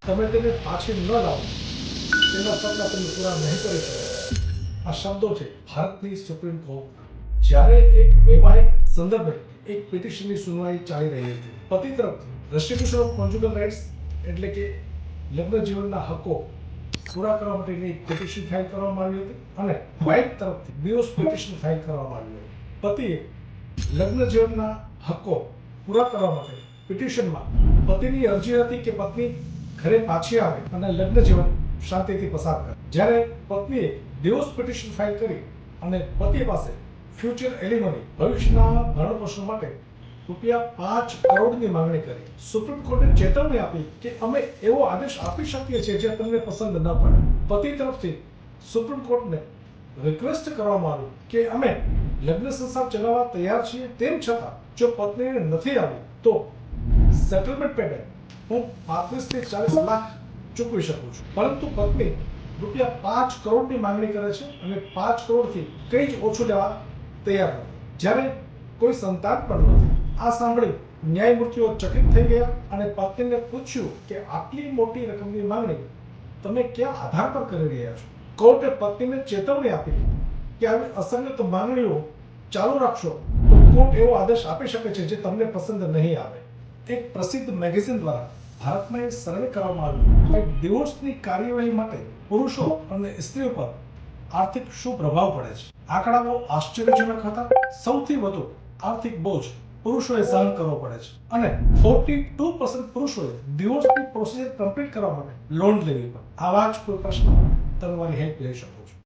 તમે તેને પાછી ન લાવો તેના સપના તમે પૂરા નહીં કરી શકો. આ શબ્દો છે ભારતની સુપ્રીમ કોર્ટ. જ્યારે એક વૈવાહિક સંદર્ભે એક પિટિશનની સુનવાઈ ચાલી રહી હતી. પતિ તરફથી રેસ્ટિટ્યુશન ઓફ કોન્જુગલ રાઇટ્સ એટલે કે લગ્ન જીવનના હકો પૂરા કરવા માટેની પિટિશન ફાઇલ કરવામાં આવી હતી અને વાઇફ તરફથી ડિવોર્સ પિટિશન ફાઇલ કરવામાં આવી હતી. પતિએ લગ્ન જીવનના હકો પૂરા કરવા માટે પિટિશનમાં પતિની અરજી હતી કે પત્ની ઘરે પાછી આવે અને લગ્ન જીવન શાંતિથી પસાર કરે. જ્યારે પત્નીએ ડિવોર્સ પિટિશન ફાઇલ કરી અને પતિ પાસે ફ્યુચર એલિમની ભવિષ્યના ભરણપોષણ માટે ₹5 કરોડની માંગણી કરી. સુપ્રીમ કોર્ટે ચેતવણી આપી કે અમે એવો આદેશ આપી શકીએ છીએ જે તમને પસંદ ન પડે. પતિ તરફથી સુપ્રીમ કોર્ટને રિક્વેસ્ટ કરવામાં આવી કે અમે લગ્ન સંસાર ચલાવવા તૈયાર છીએ, તેમ છતાં જો પત્નીને નથી આવી તો સેટલમેન્ટ પેમેન્ટ હું 35 થી 40 લાખ ચૂકવી શકું છું. પરંતુ પત્ની ₹5 કરોડની માંગણી કરે છે અને 5 કરોડથી કંઈ જ ઓછું લેવા તૈયાર નથી. જ્યારે કોઈ સંતાન પણ નથી. આ સાંભળી ન્યાયમૂર્તિઓ ચકિત થઈ ગયા અને પત્નીને પૂછ્યું કે આટલી મોટી રકમની માંગણી તમે કયા આધાર પર કરી રહ્યા છો? કોર્ટે પત્નીને ચેતવણી આપી કે આવી અસંગત માંગણીઓ ચાલુ રાખશો તો કોર્ટ એવો આદેશ આપી શકે છે જે તમને પસંદ નહીં આવે. એક પ્રસિદ્ધ મેગેઝિન દ્વારા ભારતમાં એક સર્વે કરવામાં આવ્યું કે ડિવોર્સની કાર્યવાહી માટે પુરુષો અને સ્ત્રીઓ પર આર્થિક શું પ્રભાવ પડે છે. આંકડાઓ આશ્ચર્યજનક હતા. સૌથી વધુ આર્થિક બોજ પુરુષોએ સહન કરવો પડે છે અને 42% પુરુષોએ ડિવોર્સની પ્રોસિજર કમ્પ્લીટ કરવા માટે લોન લેવી પડે. આવા જ કોઈ પ્રશ્ન તમે મારી હેલ્પ લઈ શકો.